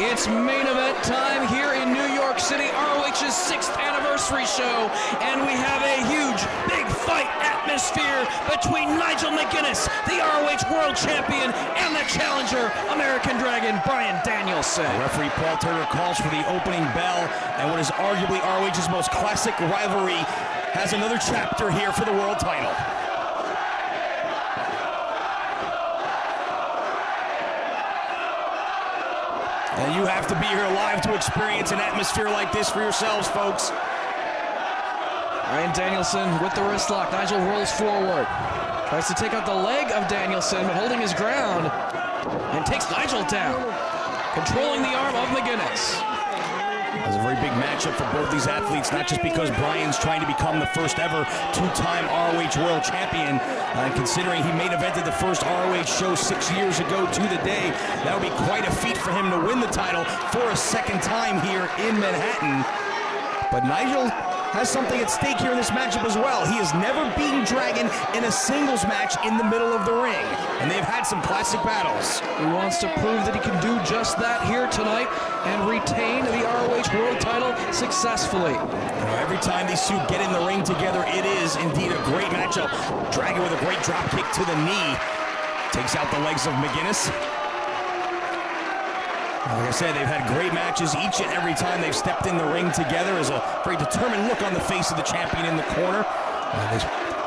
It's main event time here in New York City, ROH's 6th anniversary show, and we have a huge, big fight atmosphere between Nigel McGuinness, the ROH World Champion, and the challenger, American Dragon, Bryan Danielson. Referee Paul Turner calls for the opening bell, and what is arguably ROH's most classic rivalry has another chapter here for the world title. And you have to be here live to experience an atmosphere like this for yourselves, folks. Bryan Danielson with the wrist lock. Nigel rolls forward. Tries to take out the leg of Danielson, but holding his ground. And takes Nigel down. Controlling the arm of McGuinness. It was a very big matchup for both these athletes, not just because Bryan's trying to become the first ever two-time ROH World Champion, considering he main evented the first ROH show 6 years ago to the day. That would be quite a feat for him to win the title for a second time here in Manhattan. But Nigel has something at stake here in this matchup as well. He has never beaten Dragon in a singles match in the middle of the ring, and they've had some classic battles. He wants to prove that he can do just that here tonight and retain the ROH World title successfully. You know, every time these two get in the ring together, it is indeed a great matchup. Dragon with a great drop kick to the knee. Takes out the legs of McGuinness. Like I said, they've had great matches each and every time they've stepped in the ring together. There's a very determined look on the face of the champion in the corner.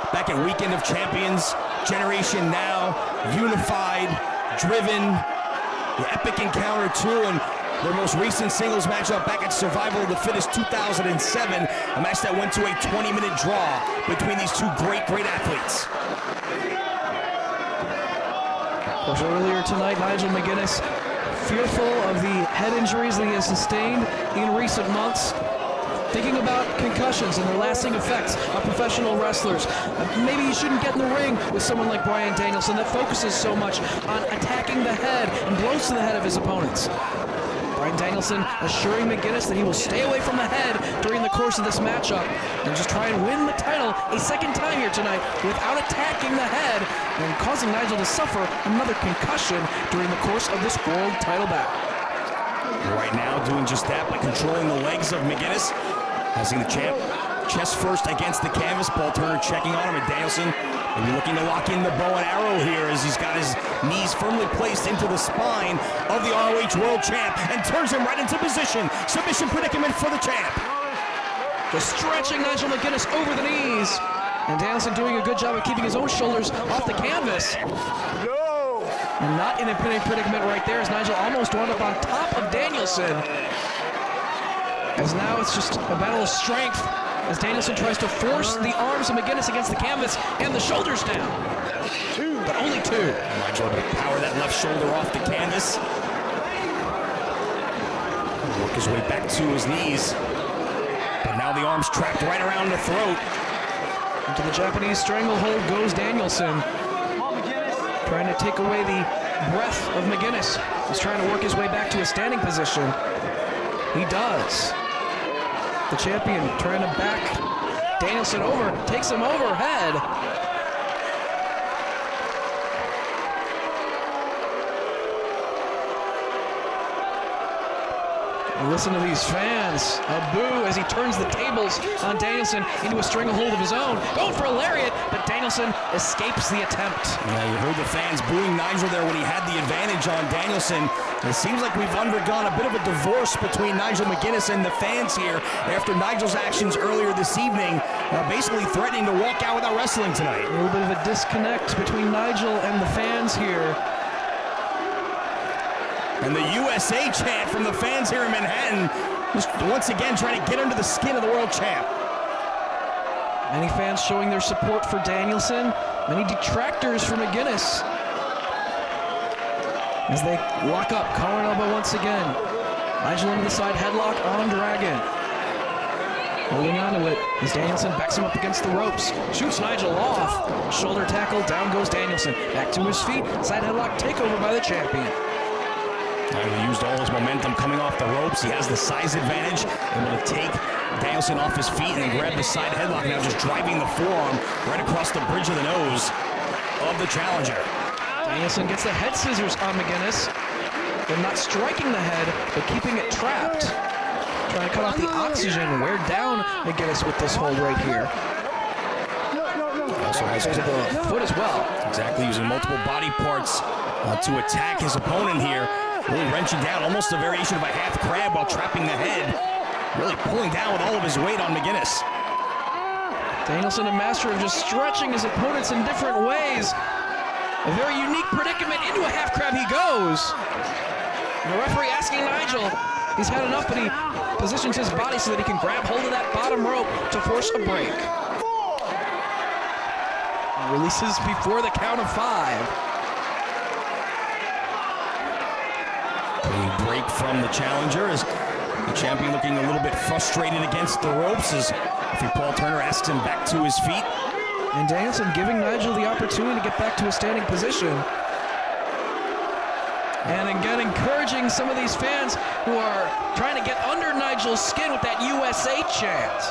Back at Weekend of Champions, Generation Now, unified, driven, the epic encounter too, and their most recent singles matchup back at Survival of the Fittest 2007, a match that went to a 20-minute draw between these two great athletes. Of course, earlier tonight, Nigel McGuinness, fearful of the head injuries that he has sustained in recent months, thinking about concussions and their lasting effects on professional wrestlers. Maybe he shouldn't get in the ring with someone like Bryan Danielson that focuses so much on attacking the head and blows to the head of his opponents. Bryan Danielson assuring McGuinness that he will stay away from the head during the course of this matchup and just try and win the title a second time here tonight without attacking the head and causing Nigel to suffer another concussion during the course of this world title battle. Right now doing just that by controlling the legs of McGuinness. Passing the champ chest first against the canvas. Paul Turner checking on him, and Danielson maybe looking to lock in the bow and arrow here as he's got his knees firmly placed into the spine of the ROH World Champ and turns him right into position. Submission predicament for the champ. Just stretching Nigel McGuinness over the knees. And Danielson doing a good job of keeping his own shoulders off the canvas. And not in a predicament right there as Nigel almost wound up on top of Danielson. As now it's just a battle of strength as Danielson tries to force the arms of McGuinness against the canvas and the shoulders down. But only two. Nigel able to power that left shoulder off the canvas. Work his way back to his knees. But now the arms trapped right around the throat. Into the Japanese stranglehold goes Danielson. Trying to take away the breath of McGuinness. He's trying to work his way back to a standing position. He does. The champion trying to back Danielson over, takes him overhead. Listen to these fans. A boo as he turns the tables on Danielson into a stranglehold of his own. Going for a lariat, but Danielson escapes the attempt. Yeah, you heard the fans booing Nigel there when he had the advantage on Danielson. It seems like we've undergone a bit of a divorce between Nigel McGuinness and the fans here after Nigel's actions earlier this evening, basically threatening to walk out without wrestling tonight. A little bit of a disconnect between Nigel and the fans here. And the USA chant from the fans here in Manhattan, just once again trying to get under the skin of the world champ. Many fans showing their support for Danielson, many detractors for McGuinness. As they lock up, collar and elbow once again. Nigel into the side headlock on Dragon. Holding on to it as Danielson backs him up against the ropes. Shoots Nigel off. Shoulder tackle, down goes Danielson. Back to his feet, side headlock takeover by the champion. He used all his momentum coming off the ropes. He has the size advantage, able to take Danielson off his feet and then grab the side headlock, now just driving the forearm right across the bridge of the nose of the challenger. Danielson gets the head scissors on McGuinness. They're not striking the head, but keeping it trapped. Trying to cut off the oxygen, wear down McGuinness with this hold right here. Also has the foot as well. Exactly, using multiple body parts to attack his opponent here. Really wrenching down, almost a variation of a half crab while trapping the head. Really pulling down with all of his weight on McGuinness. Danielson, a master of just stretching his opponents in different ways. A very unique predicament. Into a half crab he goes. And the referee asking Nigel, he's had enough, but he positions his body so that he can grab hold of that bottom rope to force a break. Releases before the count of 5. A break from the challenger as the champion looking a little bit frustrated against the ropes as Paul Turner asks him back to his feet. And Danielson giving Nigel the opportunity to get back to a standing position. And again, encouraging some of these fans who are trying to get under Nigel's skin with that USA chant.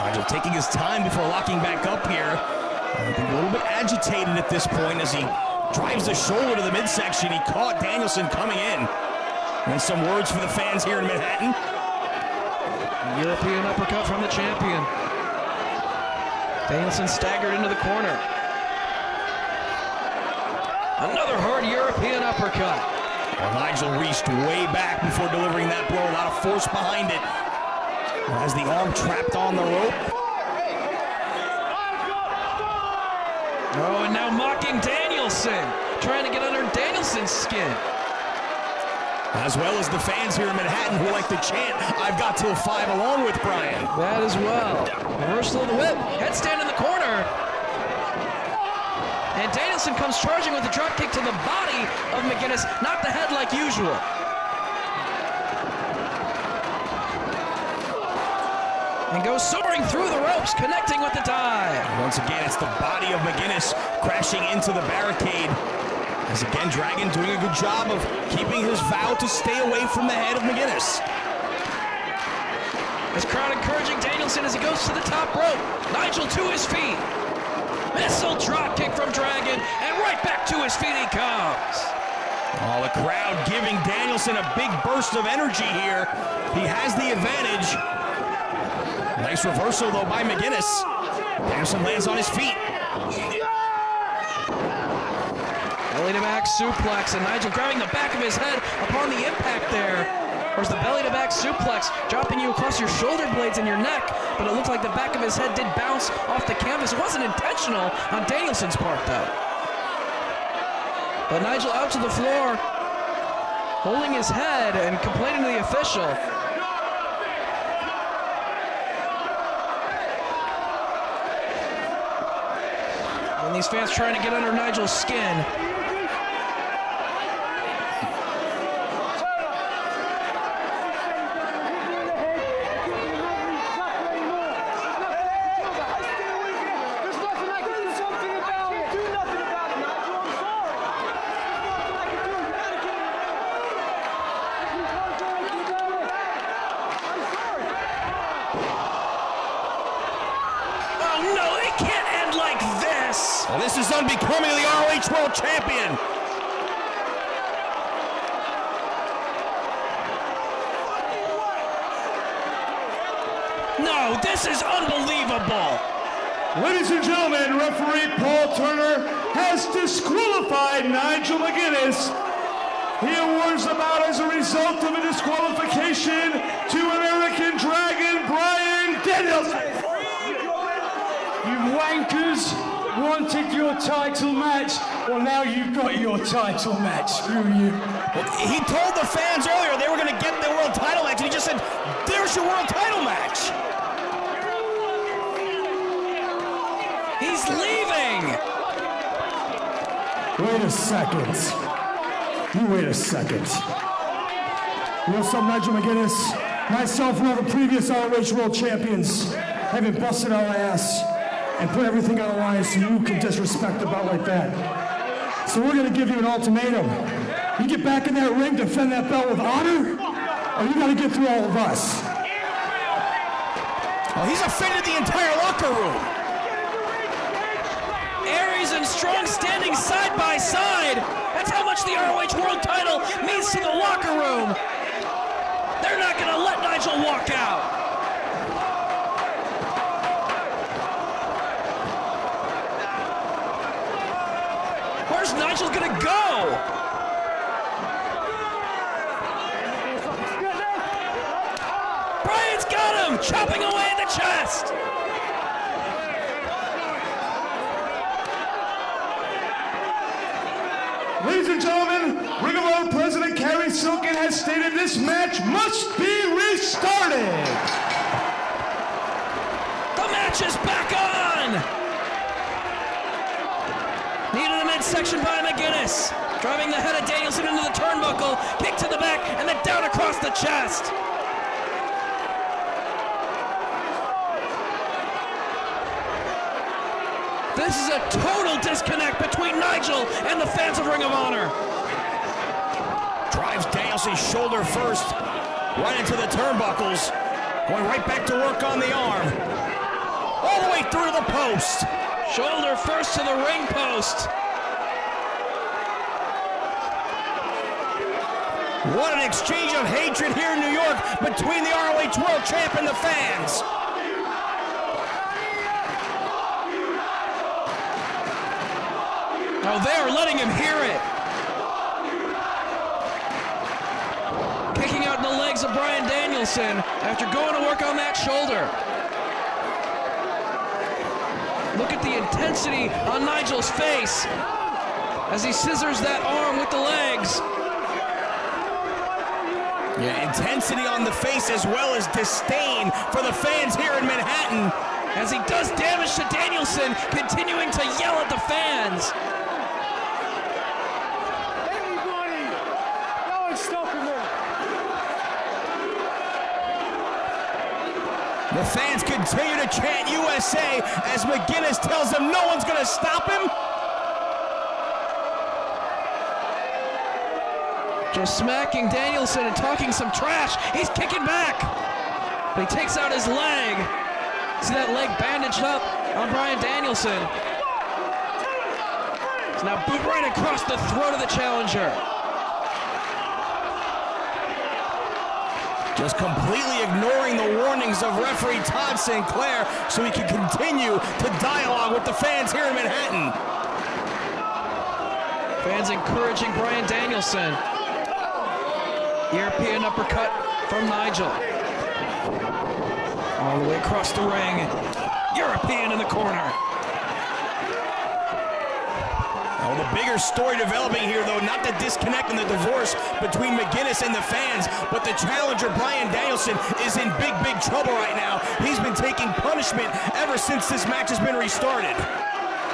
Nigel taking his time before locking back up here. A little bit agitated at this point as he drives the shoulder to the midsection. He caught Danielson coming in. And some words for the fans here in Manhattan. European uppercut from the champion. Danielson staggered into the corner. Another hard European uppercut. Well, Nigel reached way back before delivering that blow. A lot of force behind it. Has the arm trapped on the rope. Oh, and now mocking Danielson. Trying to get under Danielson's skin. As well as the fans here in Manhattan who like to chant, "I've got till 5" along with Bryan. That as well. Reversal of the whip. Headstand in the corner. And Danielson comes charging with a drop kick to the body of McGuinness, not the head like usual. And goes soaring through the ropes, connecting with the tie. Once again, it's the body of McGuinness crashing into the barricade. As again, Dragon doing a good job of keeping his vow to stay away from the head of McGuinness. This crowd encouraging Danielson as he goes to the top rope. Nigel to his feet. Missile drop kick from Dragon, and right back to his feet he comes. Oh, the crowd giving Danielson a big burst of energy here. He has the advantage. Nice reversal, though, by McGuinness. Danielson lands on his feet. Belly to back suplex, and Nigel grabbing the back of his head upon the impact there. There's the belly to back suplex, dropping you across your shoulder blades and your neck, but it looked like the back of his head did bounce off the canvas. It wasn't intentional on Danielson's part, though. But Nigel out to the floor, holding his head and complaining to the official. And these fans trying to get under Nigel's skin. Well, this is unbecoming of the ROH World Champion. No, this is unbelievable. Ladies and gentlemen, referee Paul Turner has disqualified Nigel McGuinness. He awards the bout as a result of a disqualification to American Dragon Bryan Danielson. You wankers wanted your title match. Well, now you've got your title match. Screw you. Well, he told the fans earlier they were going to get their world title match, and he just said, "There's your world title match." He's leaving. Wait a second. You wait a second. You know something, Nigel McGuinness? Myself and all the previous ROH World Champions have been busted our ass and put everything on the line so you can disrespect the belt like that. So we're gonna give you an ultimatum. You get back in that ring, defend that belt with honor, or you gotta get through all of us. Oh, he's offended the entire locker room. Aries in strong standing the ROH World title means to the locker room. They're not going to let Nigel walk out. Where's Nigel going to go? Bryan's got him, chopping away at the chest. Ladies and gentlemen, Ring of Honor President Kerry Silken has stated this match must be restarted. The match is back on. Knee to the midsection by McGuinness. Driving the head of Danielson into the turnbuckle. Kick to the back and then down across the chest. This is a total disconnect between Nigel and the fans of Ring of Honor. Drives Danielson's shoulder first, right into the turnbuckles. Going right back to work on the arm. All the way through to the post. Shoulder first to the ring post. What an exchange of hatred here in New York between the ROH World Champ and the fans. Oh, they are letting him hear it. Kicking out in the legs of Bryan Danielson after going to work on that shoulder. Look at the intensity on Nigel's face as he scissors that arm with the legs. Yeah, intensity on the face as well as disdain for the fans here in Manhattan. As he does damage to Danielson, continuing to yell at the fans. The fans continue to chant USA as McGuinness tells them no one's going to stop him. Just smacking Danielson and talking some trash. He's kicking back. But he takes out his leg. See that leg bandaged up on Bryan Danielson. It's now boot right across the throat of the challenger. Just completely ignoring the warnings of referee Todd Sinclair so he can continue to dialogue with the fans here in Manhattan. Fans encouraging Bryan Danielson. European uppercut from Nigel. All the way across the ring. European in the corner. Oh, the bigger story developing here, though, not the disconnect and the divorce between McGuinness and the fans, but the challenger, Bryan Danielson, is in big, big trouble right now. He's been taking punishment ever since this match has been restarted.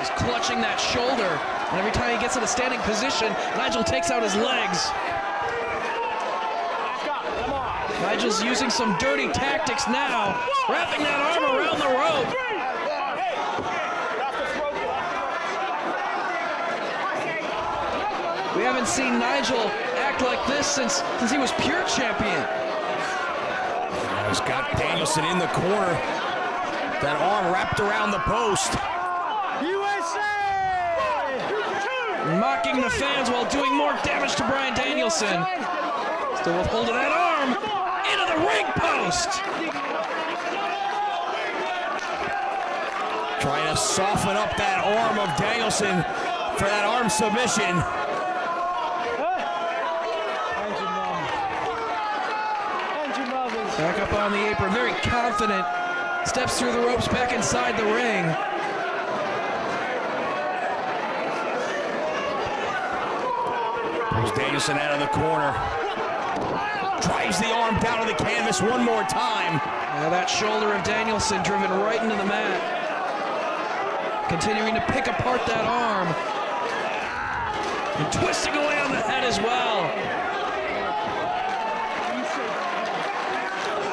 He's clutching that shoulder, and every time he gets in a standing position, Nigel takes out his legs. Nigel's using some dirty tactics now, wrapping that arm around the rope. We haven't seen Nigel act like this since he was pure champion. He's got Danielson in the corner. That arm wrapped around the post. Mocking the fans while doing more damage to Bryan Danielson. Still with hold of that arm. Into the ring post. Trying to soften up that arm of Danielson for that arm submission. Back up on the apron, very confident. Steps through the ropes back inside the ring. Pulls Danielson out of the corner. Drives the arm down to the canvas one more time. Now that shoulder of Danielson driven right into the mat. Continuing to pick apart that arm. And twisting away on the head as well.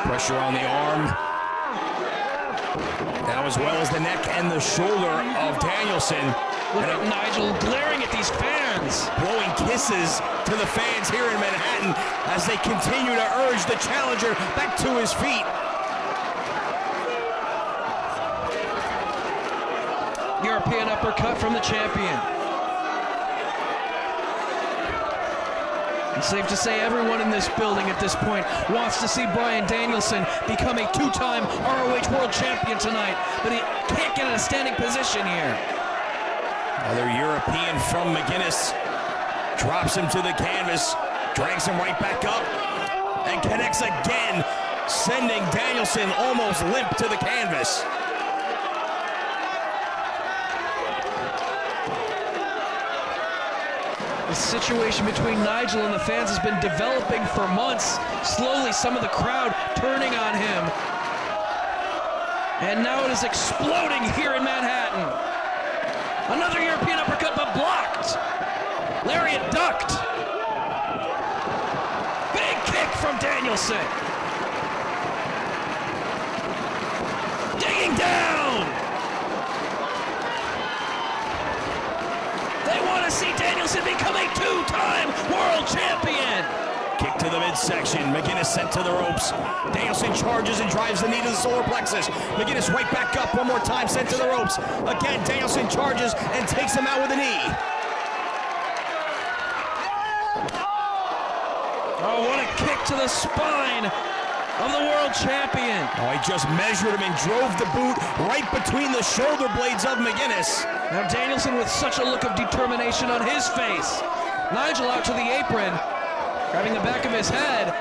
Pressure on the arm. Now as well as the neck and the shoulder of Danielson. Look at Nigel glaring at these fans. Blowing kisses to the fans here in Manhattan as they continue to urge the challenger back to his feet. European uppercut from the champion. It's safe to say everyone in this building at this point wants to see Bryan Danielson become a two-time ROH World Champion tonight, but he can't get in a standing position here. Another European from McGuinness drops him to the canvas, drags him right back up, and connects again, sending Danielson almost limp to the canvas. The situation between Nigel and the fans has been developing for months. Slowly, some of the crowd turning on him. And now it is exploding here in Manhattan. Another European uppercut, but blocked. Lariat ducked. Big kick from Danielson. Digging down. They want to see Danielson become a two-time world champion. Kick to the midsection. McGuinness sent to the ropes. Danielson charges and drives the knee to the solar plexus. McGuinness right back up one more time, sent to the ropes. Again, Danielson charges and takes him out with a knee. Oh, what a kick to the spine of the world champion. Oh, he just measured him and drove the boot right between the shoulder blades of McGuinness. Now Danielson with such a look of determination on his face. Nigel out to the apron, grabbing the back of his head.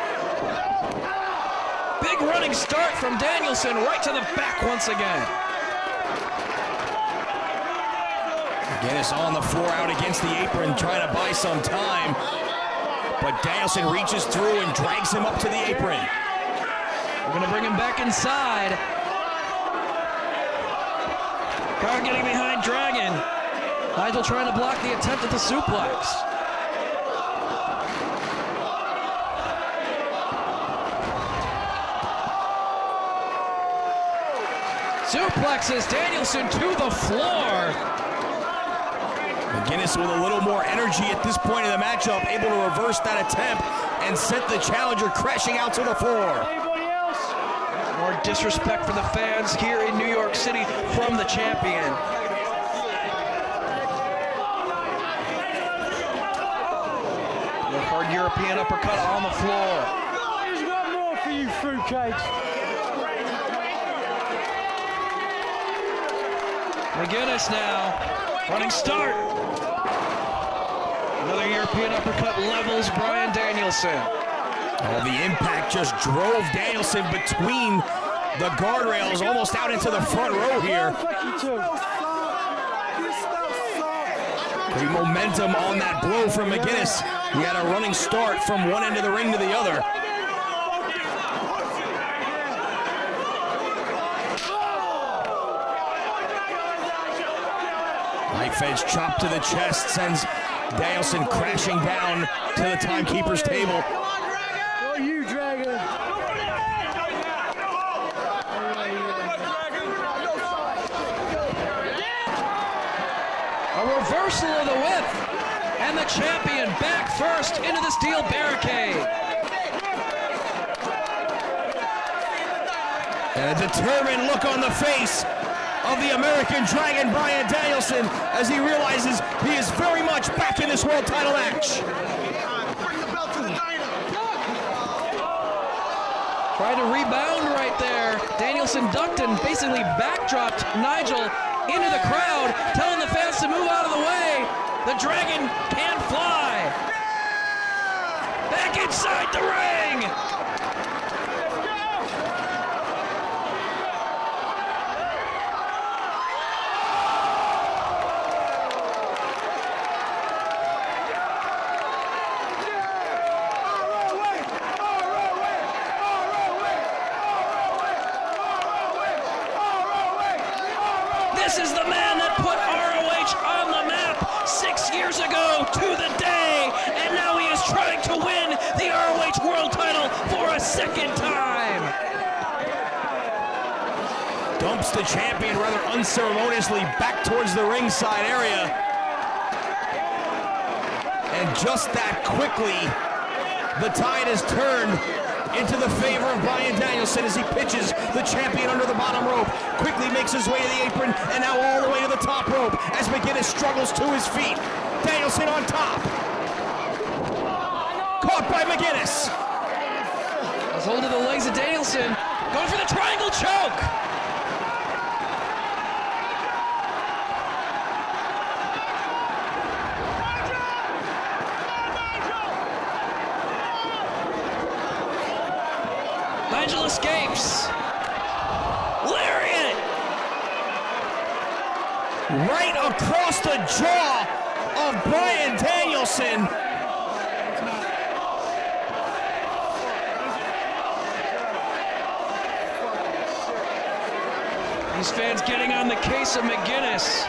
Big running start from Danielson right to the back once again. McGuinness on the floor out against the apron, trying to buy some time. But Danielson reaches through and drags him up to the apron. We're gonna bring him back inside. Guard getting behind Dragon. Nigel trying to block the attempt at the suplex. Suplexes Danielson to the floor. McGuinness with a little more energy at this point in the matchup, able to reverse that attempt and sent the challenger crashing out to the floor. More disrespect for the fans here in New York City from the champion. The hard European uppercut on the floor. There's one more for you, fruitcakes. McGuinness now, running start. Another European uppercut levels Bryan Danielson. Oh, the impact just drove Danielson between the guardrails, almost out into the front row here. Great momentum on that blow from McGuinness. He had a running start from one end of the ring to the other. Knife edge chop to the chest sends Danielson crashing down to the timekeeper's table. Oh, you, Dragon. A reversal of the whip, and the champion back first into the steel barricade. And a determined look on the face of the American Dragon, Bryan Danielson, as he realizes he is very much back in this world title match. Tried to rebound right there. Danielson ducked and basically backdropped Nigel into the crowd, telling the fans to move out of the way. The Dragon can fly. Back inside the ring. This is the man that put ROH on the map 6 years ago to the day, and now he is trying to win the ROH World title for a second time. Dumps the champion rather unceremoniously back towards the ringside area. And just that quickly, the tide has turned into the favor of Bryan Danielson as he pitches the champion under the bottom rope. Quickly makes his way to the apron and now all the way to the top rope as McGuinness struggles to his feet. Danielson on top. caught by McGuinness. Has hold of the legs of Danielson, going for the triangle choke. Nigel escapes. Lariat! Right across the jaw of Bryan Danielson. These fans getting on the case of McGuinness.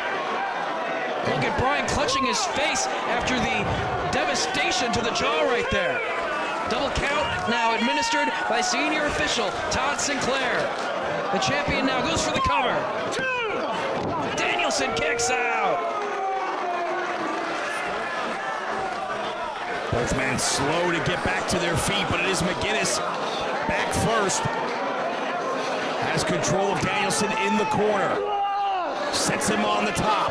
Look at Bryan clutching his face after the devastation to the jaw right there. Double count now administered by senior official Todd Sinclair. The champion now goes for the cover. Danielson kicks out. Both men slow to get back to their feet, but it is McGuinness back first. Has control of Danielson in the corner. Sets him on the top.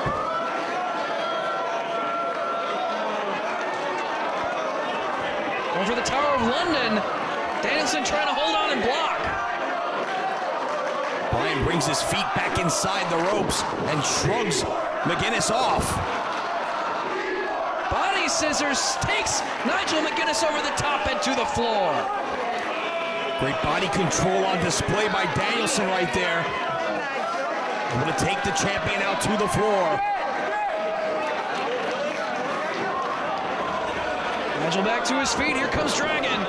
Going for the Tower of London. Danielson trying to hold on and block. Bryan brings his feet back inside the ropes and shrugs McGuinness off. Body scissors takes Nigel McGuinness over the top and to the floor. Great body control on display by Danielson right there. Able to take the champion out to the floor. Nigel back to his feet. Here comes Dragon.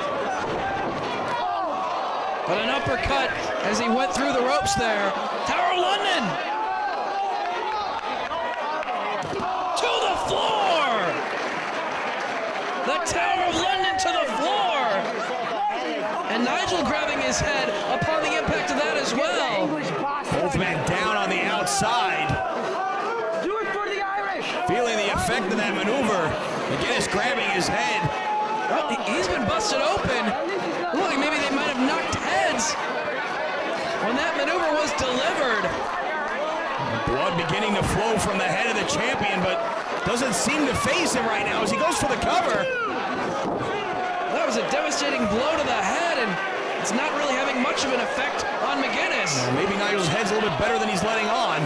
But an uppercut as he went through the ropes there. Tower of London. To the floor. The Tower of London to the floor. And Nigel grabbing his head upon the impact of that as well. Both men down on the outside. Do it for the Irish. Feeling the effect of that maneuver. McGuinness grabbing his head. Well, he's been busted open. Look, maybe they might have knocked heads when that maneuver was delivered. Blood beginning to flow from the head of the champion, but doesn't seem to faze him right now as he goes for the cover. That was a devastating blow to the head, and it's not really having much of an effect on McGuinness. Maybe Nigel's head's a little bit better than he's letting on.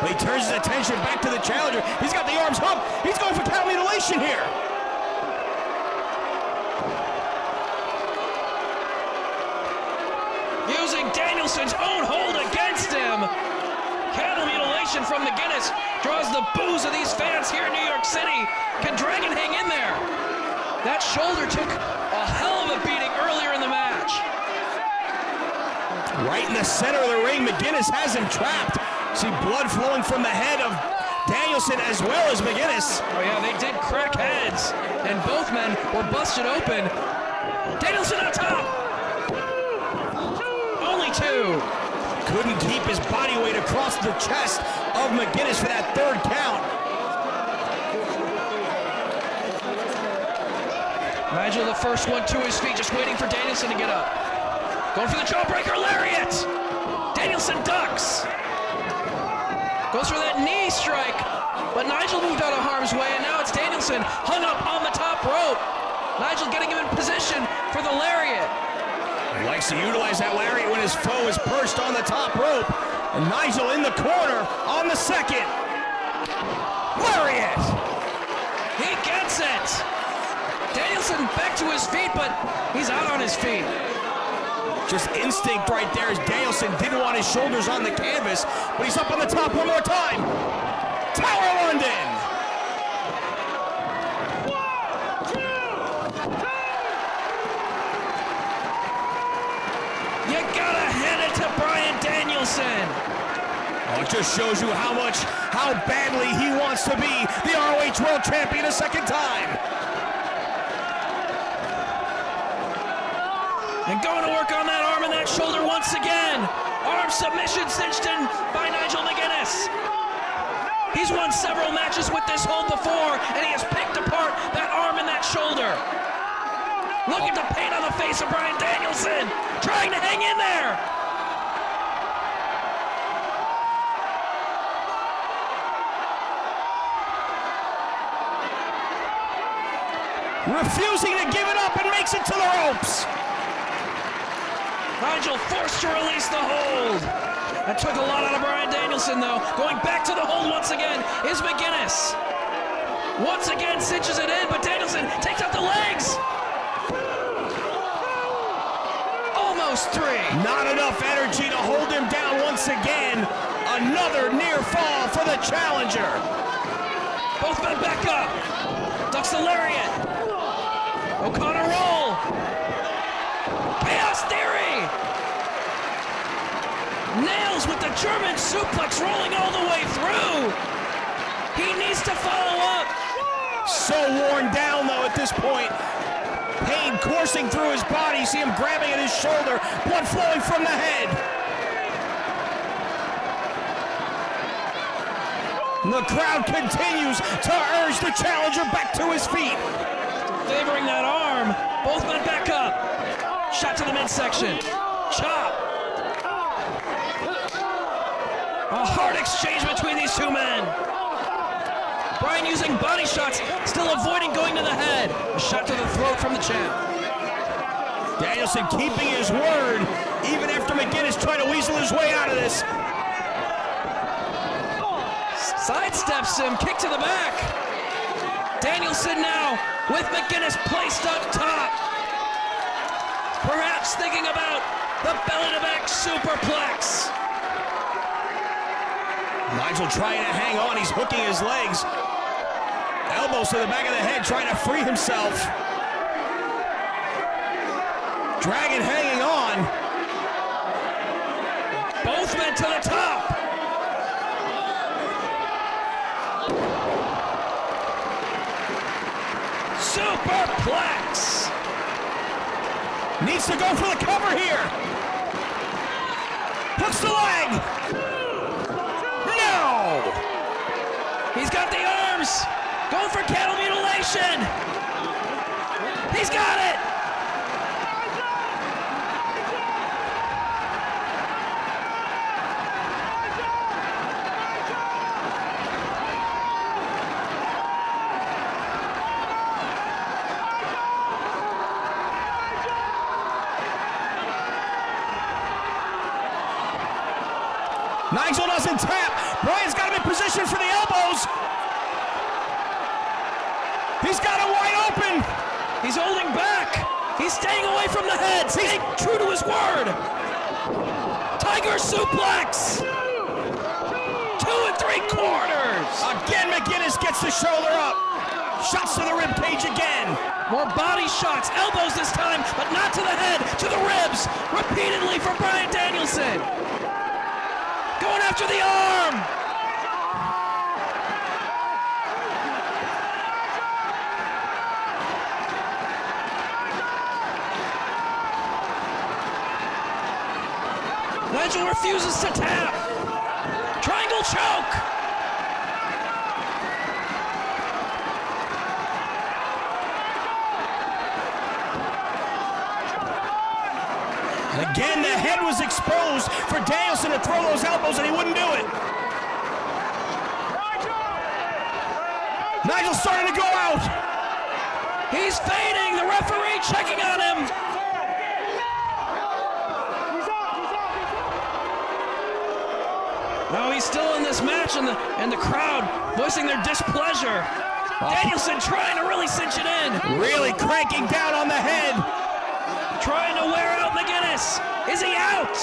But he turns his attention back to the challenger. He's got the arms up. He's going for count mutilation here. Using Danielson's own hold against him. Cattle mutilation from McGuinness draws the boos of these fans here in New York City. Can Dragon hang in there? That shoulder took a hell of a beating earlier in the match. Right in the center of the ring, McGuinness has him trapped. See blood flowing from the head of Danielson as well as McGuinness. Oh yeah, they did crack heads, and both men were busted open. Danielson on top. Only two. Couldn't keep his body weight across the chest of McGuinness for that third count. Nigel, the first one to his feet, just waiting for Danielson to get up. Going for the jawbreaker lariat. Danielson ducks. Goes for that knee strike, but Nigel moved out of harm's way, and now it's Danielson hung up on the top rope. Nigel getting him in position for the lariat. He likes to utilize that lariat when his foe is perched on the top rope. And Nigel in the corner on the second. Lariat! He gets it. Danielson back to his feet, but he's out on his feet. Just instinct right there as Danielson didn't want his shoulders on the canvas, but he's up on the top one more time. Tower of London! You gotta hand it to Bryan Danielson. Oh, it just shows you how badly he wants to be the ROH World Champion a second time. And going to work on that arm and that shoulder once again. Arm submission cinched in by Nigel McGuinness. He's won several matches with this hold before, and he has picked apart that arm and that shoulder. Look at the pain on the face of Bryan Danielson, trying to hang in there. refusing to give it up and makes it to the ropes. Nigel forced to release the hold. That took a lot out of Bryan Danielson, though. Going back to the hold once again is McGuinness. Once again cinches it in, but Danielson takes out the legs. Almost 3. Not enough energy to hold him down once again. Another near fall for the challenger. Both men back up. Ducks the lariat. O'Connor roll. Chaos Theory. Nails with the German suplex rolling all the way through. He needs to follow up. So worn down, though, at this point. Pain coursing through his body. You see him grabbing at his shoulder. Blood flowing from the head. And the crowd continues to urge the challenger back to his feet. Favoring that arm. Both men back up. Shot to the midsection. Chop. A hard exchange between these two men. Bryan using body shots, still avoiding going to the head. A shot to the throat from the champ. Danielson keeping his word, even after McGuinness tried to weasel his way out of this. Sidesteps him, kick to the back. Danielson now with McGuinness placed up top. Perhaps thinking about the belly-to-back superplex. Nigel trying to hang on, he's hooking his legs. Elbows to the back of the head, trying to free himself. Dragon hanging on. Both men to the top. Superplex. Needs to go for the cover here. Hooks the leg. No! He's got the arms. Going for cattle mutilation. He's got it. Nigel doesn't tap. Bryan's got him in position for the elbows. He's got him wide open. He's holding back. He's staying away from the head. Staying true to his word. Tiger suplex. 2 3/4. Again, McGuinness gets the shoulder up. Shots to the rib cage again. More body shots. Elbows this time, but not to the head. To the ribs. Repeatedly from Bryan Danielson. Going after the arm. Nigel refuses to tap. Triangle choke. Again, the head was exposed for Danielson to throw those elbows, and he wouldn't do it. Nigel's starting to go out. He's fading. The referee checking on him. No, he's still in this match, and the crowd voicing their displeasure. Danielson trying to really cinch it in. Really cranking down on the head. Trying to wear out McGuinness. Is he out?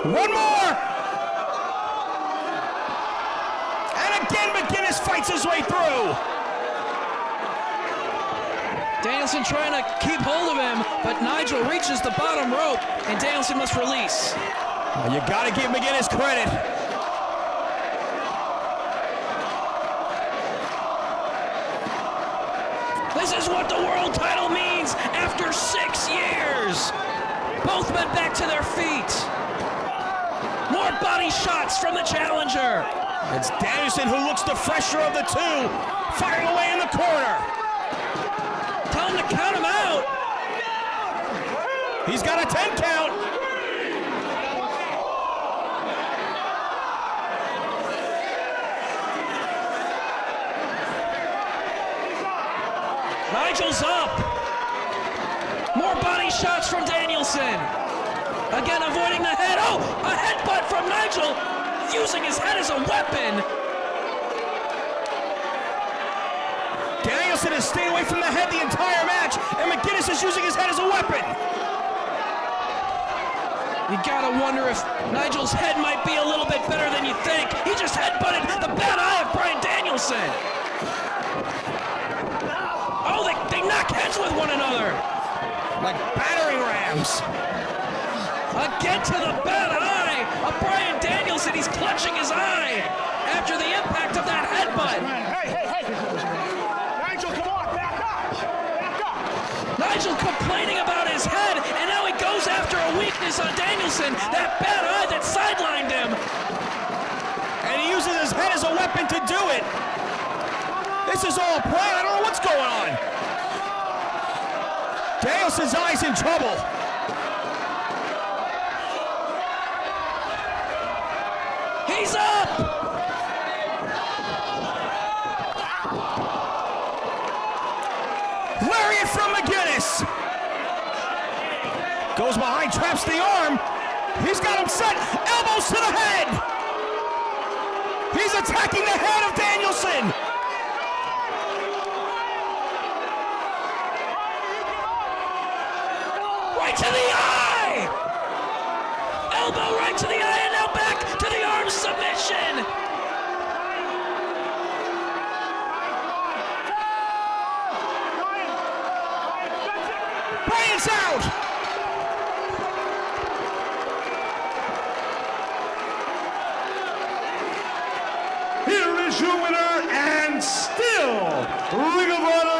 One more. And again, McGuinness fights his way through. Danielson trying to keep hold of him, but Nigel reaches the bottom rope, and Danielson must release. You got to give McGuinness credit. This is what the world title means after 6 years. Both men back to their feet. More body shots from the challenger. It's Danielson who looks the fresher of the two, firing away in the corner. Tell him to count him out. He's got a 10 count. Nigel's up. More body shots from Danielson. Again, avoiding the head. Oh, a headbutt from Nigel, using his head as a weapon. Danielson has stayed away from the head the entire match, and McGuinness is using his head as a weapon. You gotta wonder if Nigel's head might be a little bit better than you think. He just headbutted the bad eye of Bryan Danielson. Oh, they knock heads with one another. Like battering rams. Again to the bad eye of Bryan Danielson. He's clutching his eye after the impact of that headbutt. Hey. Nigel, come on, back up. Nigel complaining about his head, and now he goes after a weakness on Danielson, that bad eye that sidelined him. And he uses his head as a weapon to do it. This is all a plan. I don't know what's going on. Danielson's eye's in trouble. He's up! Lariat from McGuinness. Goes behind, traps the arm. He's got him set. Elbows to the head. He's attacking the head of Danielson. Right to the eye! Elbow right to the eye, and now back to the arm submission! Bryan's out! Here is your winner and still Ring of Honor